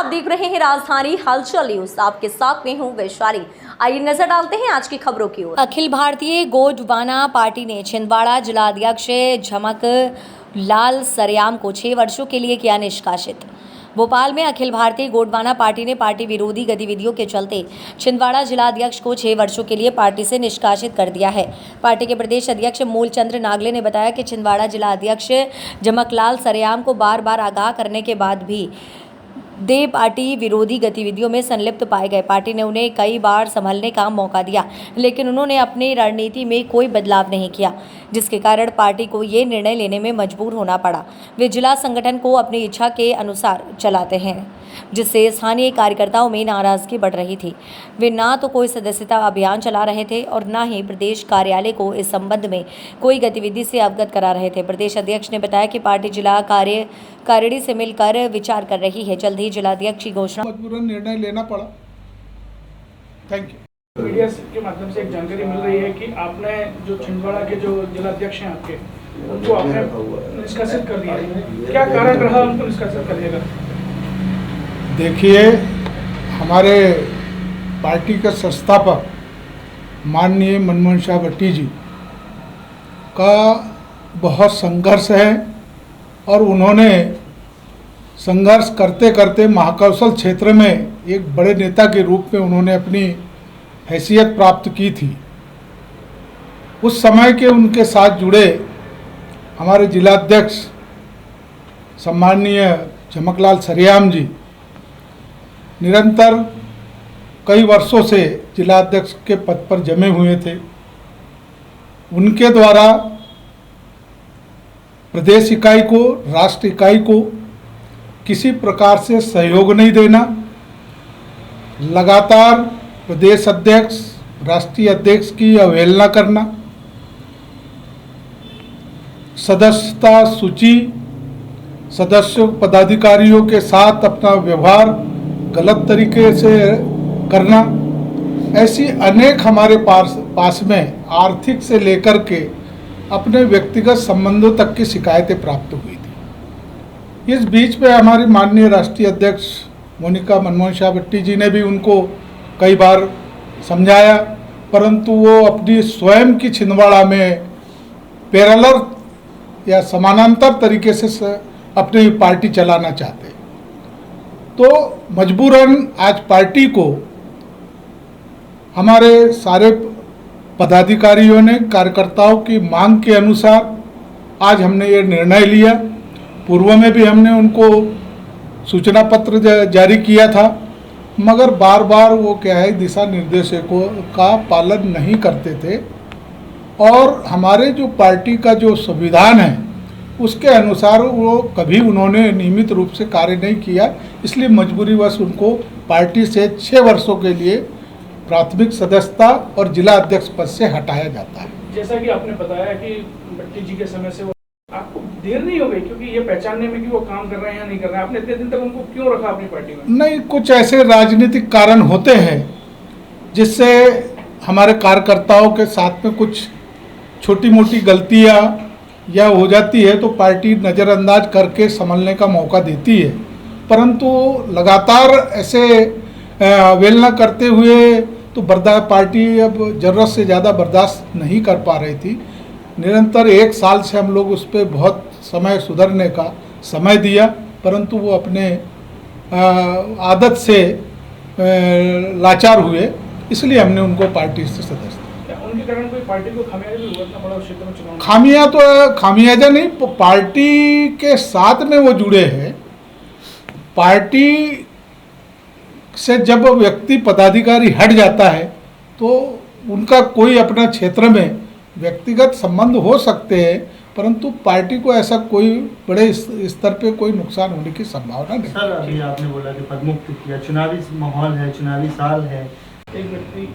आप देख रहे हैं राजधानी हलचल न्यूज। आपके साथ में हूं वैशाली। आइए नजर डालते हैं आज की खबरों की ओर। अखिल भारतीय गोंडवाना पार्टी ने छिंदवाड़ा जिलाध्यक्ष झमक लाल सरेआम को 6 वर्षों के लिए किया निष्कासित। भोपाल में अखिल भारतीय गोंडवाना पार्टी ने पार्टी विरोधी गतिविधियों के चलते छिंदवाड़ा जिलाध्यक्ष को 6 वर्षों के लिए पार्टी से निष्कासित कर दिया है। पार्टी के प्रदेश अध्यक्ष मूलचंद्र नागले ने बताया कि छिंदवाड़ा जिलाध्यक्ष झमकलाल सरेआम को बार बार आगाह करने के बाद भी दे पार्टी विरोधी गतिविधियों में संलिप्त पाए गए। पार्टी ने उन्हें कई बार संभलने का मौका दिया, लेकिन उन्होंने अपनी रणनीति में कोई बदलाव नहीं किया, जिसके कारण पार्टी को ये निर्णय लेने में मजबूर होना पड़ा। वे जिला संगठन को अपनी इच्छा के अनुसार चलाते हैं, जिससे स्थानीय कार्यकर्ताओं में नाराजगी बढ़ रही थी। वे ना तो कोई सदस्यता अभियान चला रहे थे और न ही प्रदेश कार्यालय को इस संबंध में कोई गतिविधि से अवगत करा रहे थे। प्रदेश अध्यक्ष ने बताया कि पार्टी जिला कार्यकारिणी से मिलकर विचार कर रही है। जल्द ही जिलाध्यक्ष की घोषणा। मजबूरन निर्णय लेना पड़ा। Thank you. मीडिया के माध्यम से एक जानकारी मिल रही है कि आपने जो छिंदवाड़ा के जो जिलाध्यक्ष हैं आपके, उनको आपने निष्कासित कर दिया है। क्या कारण रहा उनको निष्कासित करने का? देखिए, हमारे पार्टी के संस्थापक माननीय मनमोहन शाह भट्टी जी का बहुत संघर्ष है और उन्होंने संघर्ष करते करते महाकौशल क्षेत्र में एक बड़े नेता के रूप में उन्होंने अपनी हैसियत प्राप्त की थी। उस समय के उनके साथ जुड़े हमारे जिलाध्यक्ष सम्माननीय झमकलाल सरेआम जी निरंतर कई वर्षों से जिलाध्यक्ष के पद पर जमे हुए थे। उनके द्वारा प्रदेश इकाई को, राष्ट्र इकाई को किसी प्रकार से सहयोग नहीं देना, लगातार प्रदेश अध्यक्ष, राष्ट्रीय अध्यक्ष की अवहेलना करना, सदस्यता सूची, सदस्यों पदाधिकारियों के साथ अपना व्यवहार गलत तरीके से करना, ऐसी अनेक हमारे पास में आर्थिक से लेकर के अपने व्यक्तिगत संबंधों तक की शिकायतें प्राप्त हुई थी। इस बीच में हमारी माननीय राष्ट्रीय अध्यक्ष मोनिका मनमोहन शाह भट्टी जी ने भी उनको कई बार समझाया, परंतु वो अपनी स्वयं की छिंदवाड़ा में पैरेलल या समानांतर तरीके से अपनी पार्टी चलाना चाहते। तो मजबूरन आज पार्टी को हमारे सारे पदाधिकारियों ने, कार्यकर्ताओं की मांग के अनुसार आज हमने ये निर्णय लिया। पूर्व में भी हमने उनको सूचना पत्र जारी किया था, मगर बार बार वो क्या है, दिशा निर्देशों का पालन नहीं करते थे और हमारे जो पार्टी का जो संविधान है उसके अनुसार वो कभी उन्होंने नियमित रूप से कार्य नहीं किया। इसलिए मजबूरीवश उनको पार्टी से 6 वर्षों के लिए प्राथमिक सदस्यता और जिला अध्यक्ष पद से हटाया जाता है। जैसा कि आपने बताया कि भट्टी जी के समय से आपको देर नहीं हो गई, क्योंकि ये पहचानने में कि वो काम कर रहे हैं या नहीं कर रहे हैं, आपने इतने दिन तक उनको क्यों रखा अपनी पार्टी में? नहीं, कुछ ऐसे राजनीतिक कारण होते हैं जिससे हमारे कार्यकर्ताओं के साथ में कुछ छोटी मोटी गलतियां या हो जाती है तो पार्टी नज़रअंदाज करके संभलने का मौका देती है, परंतु लगातार ऐसे अवहेलना करते हुए तो पार्टी अब ज़रूरत से ज़्यादा बर्दाश्त नहीं कर पा रही थी। निरंतर 1 साल से हम लोग उस पर बहुत समय सुधरने का समय दिया, परंतु वो अपने आदत से लाचार हुए, इसलिए हमने उनको पार्टी से सदस्य। उनके कारण कोई पार्टी को खामियाजा भी भुगतना पड़ा उस क्षेत्र में चुनाव? खामियाजा नहीं, पार्टी के साथ में वो जुड़े हैं। पार्टी से जब व्यक्ति पदाधिकारी हट जाता है तो उनका कोई अपना क्षेत्र में व्यक्तिगत संबंध हो सकते हैं, परंतु पार्टी को ऐसा कोई बड़े स्तर पे कोई नुकसान होने की संभावना नहीं। सर, अभी आपने बोला कि पदमुक्त किया, चुनावी माहौल है, चुनावी साल है, एक व्यक्ति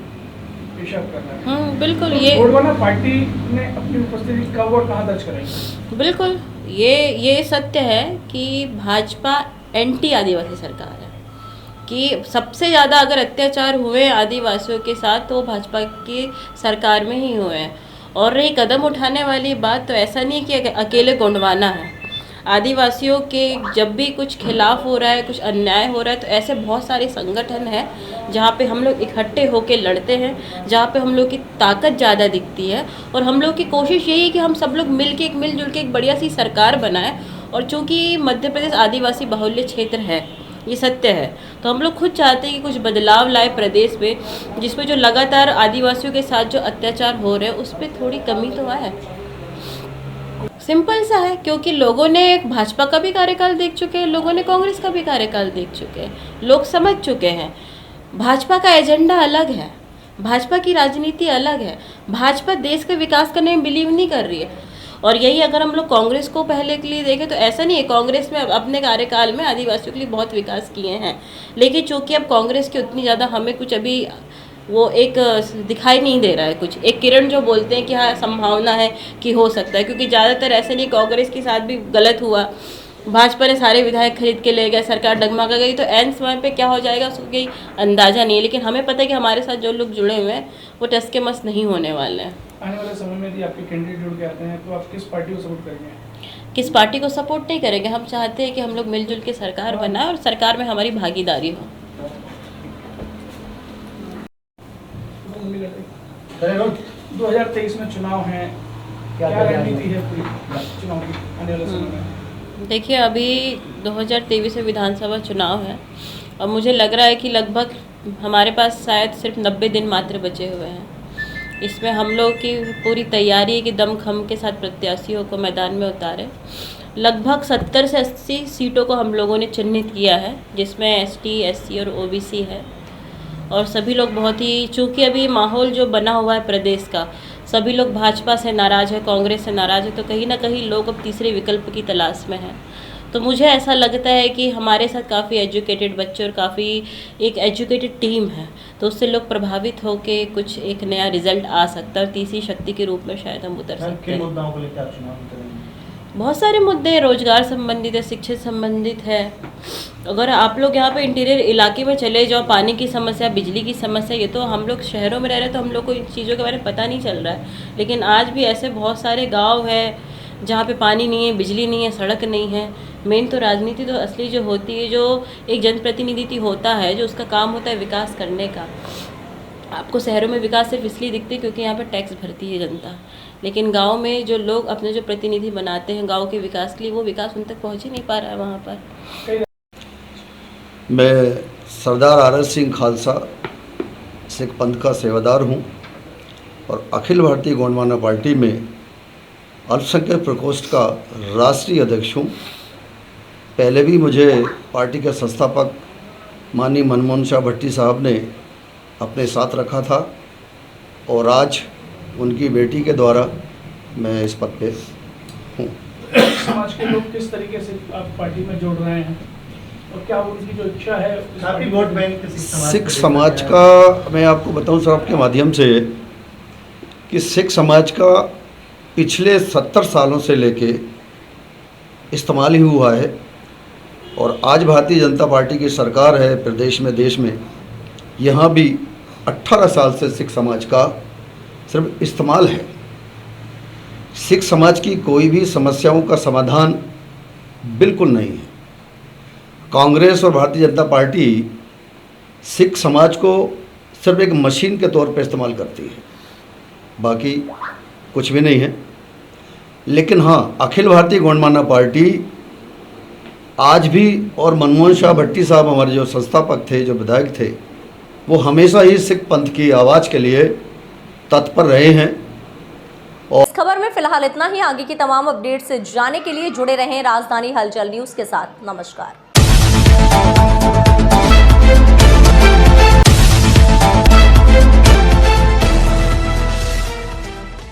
पेशाब कर रहा है। बिल्कुल। तो ये गोंडवाना पार्टी ने अपनी उपस्थिति कब और कहाँ दर्ज कराई? बिल्कुल, ये सत्य है कि भाजपा एंटी आदिवासी सरकार है, कि सबसे ज़्यादा अगर अत्याचार हुए आदिवासियों के साथ तो भाजपा की सरकार में ही हुए हैं। और रही कदम उठाने वाली बात, तो ऐसा नहीं कि अकेले गोंडवाना है, आदिवासियों के जब भी कुछ खिलाफ हो रहा है, कुछ अन्याय हो रहा है, तो ऐसे बहुत सारे संगठन हैं जहाँ पे हम लोग इकट्ठे होके लड़ते हैं, जहाँ पे हम लोग की ताकत ज़्यादा दिखती है। और हम लोग की कोशिश यही है कि हम सब लोग मिलजुल के एक बढ़िया सी सरकार बनाएं। और चूँकि मध्य प्रदेश आदिवासी बाहुल्य क्षेत्र है, ये सत्य है, तो हम लोग खुद चाहते हैं कि कुछ बदलाव लाए प्रदेश में, जिसमें जो लगातार आदिवासियों के साथ जो अत्याचार हो रहे हैं उस पर थोड़ी कमी तो आए। सिंपल सा है, क्योंकि लोगों ने भाजपा का भी कार्यकाल देख चुके हैं, लोगों ने कांग्रेस का भी कार्यकाल देख चुके हैं, लोग समझ चुके हैं भाजपा का एजेंडा अलग है, भाजपा की राजनीति अलग है। भाजपा देश का विकास करने में बिलीव नहीं कर रही है। और यही अगर हम लोग कांग्रेस को पहले के लिए देखें तो ऐसा नहीं है, कांग्रेस में अपने कार्यकाल में आदिवासियों के लिए बहुत विकास किए हैं, लेकिन चूंकि अब कांग्रेस की उतनी ज़्यादा हमें कुछ अभी वो एक दिखाई नहीं दे रहा है, कुछ एक किरण जो बोलते हैं कि हाँ संभावना है कि हो सकता है, क्योंकि ज़्यादातर ऐसे नहीं, कांग्रेस के साथ भी गलत हुआ, भाजपा ने सारे विधायक खरीद के ले गए, सरकार डगमगा गई, तो एन समय पे क्या हो जाएगा उसको कोई अंदाज़ा नहीं है। लेकिन हमें पता है कि हमारे साथ जो लोग जुड़े हुए हैं वो टस के मस नहीं होने वाले हैं। आने वाले समय में यदि आपके कैंडिडेट जुड़ के आते हैं तो आप किस पार्टी को सपोर्ट करेंगे? किस पार्टी को सपोर्ट नहीं करेंगे, हम चाहते हैं कि हम लोग मिलजुल के सरकार बनाएं और सरकार में हमारी भागीदारी हो। 2023 में चुनाव है, क्या रणनीति है पूरी चुनाव की आने वाले समय में? देखिए, अभी 2023 में विधानसभा चुनाव है और मुझे लग रहा है कि लगभग हमारे पास शायद सिर्फ 90 दिन मात्र बचे हुए हैं। इसमें हम लोग की पूरी तैयारी है कि दमखम के साथ प्रत्याशियों को मैदान में उतारें। लगभग 70 से 80 सीटों को हम लोगों ने चिन्हित किया है, जिसमें एसटी, एससी और ओबीसी है। और सभी लोग बहुत ही, चूँकि अभी माहौल जो बना हुआ है प्रदेश का, सभी लोग भाजपा से नाराज़ है, कांग्रेस से नाराज़ है, तो कहीं ना कहीं लोग अब तीसरे विकल्प की तलाश में हैं। तो मुझे ऐसा लगता है कि हमारे साथ काफ़ी एजुकेटेड बच्चे और काफ़ी एक एजुकेटेड टीम है, तो उससे लोग प्रभावित होकर कुछ एक नया रिजल्ट आ सकता है और तीसरी शक्ति के रूप में शायद हम उतर सकते हैं। मुद्दाओं को लेकर आप चुनाव करेंगे? बहुत सारे मुद्दे रोजगार संबंधित है, शिक्षा संबंधित है। अगर आप लोग यहाँ पे इंटीरियर इलाके में चले जाओ, पानी की समस्या, बिजली की समस्या, ये तो हम लोग शहरों में रह रहे हैं तो हम लोग को इन चीज़ों के बारे में पता नहीं चल रहा है, लेकिन आज भी ऐसे बहुत सारे गांव है जहाँ पे पानी नहीं है, बिजली नहीं है, सड़क नहीं है। मेन तो राजनीति तो असली जो होती है, जो एक जनप्रतिनिधि होता है, जो उसका काम होता है विकास करने का। आपको शहरों में विकास सिर्फ इसलिए दिखते हैं क्योंकि यहाँ पर टैक्स भरती है जनता, लेकिन गांव में जो लोग अपने जो प्रतिनिधि बनाते हैं गांव के विकास के लिए, वो विकास उन तक पहुँच ही नहीं पा रहा है वहाँ पर। मैं सरदार आरएस सिंह खालसा सिख पंथ का सेवादार हूँ और अखिल भारतीय गोंडवाना पार्टी में अल्पसंख्यक प्रकोष्ठ का राष्ट्रीय अध्यक्ष हूँ। पहले भी मुझे पार्टी के संस्थापक माननीय मनमोहन शाह भट्टी साहब ने अपने साथ रखा था और आज उनकी बेटी के द्वारा मैं इस पद पे हूँ। समाज के लोग किस तरीके से आप पार्टी में जोड़ रहे हैं और क्या उनकी जो इच्छा है काफी वोट बैंक सिख समाज का मैं आपको बताऊं सर आपके माध्यम से कि सिख समाज का पिछले 70 सालों से लेके इस्तेमाल ही हुआ है और आज भारतीय जनता पार्टी की सरकार है प्रदेश में, देश में, यहाँ भी 18 साल से सिख समाज का सिर्फ इस्तेमाल है। सिख समाज की कोई भी समस्याओं का समाधान बिल्कुल नहीं है। कांग्रेस और भारतीय जनता पार्टी सिख समाज को सिर्फ एक मशीन के तौर पर इस्तेमाल करती है, बाकी कुछ भी नहीं है। लेकिन हाँ, अखिल भारतीय गोंडवाना पार्टी आज भी, और मनमोहन शाह भट्टी साहब हमारे जो संस्थापक थे, जो विधायक थे, वो हमेशा ही सिख पंथ की आवाज़ के लिए तत्पर रहे हैं। इस खबर में फिलहाल इतना ही। आगे की तमाम अपडेट्स जानने के लिए जुड़े रहें राजधानी हलचल न्यूज़ के साथ। नमस्कार।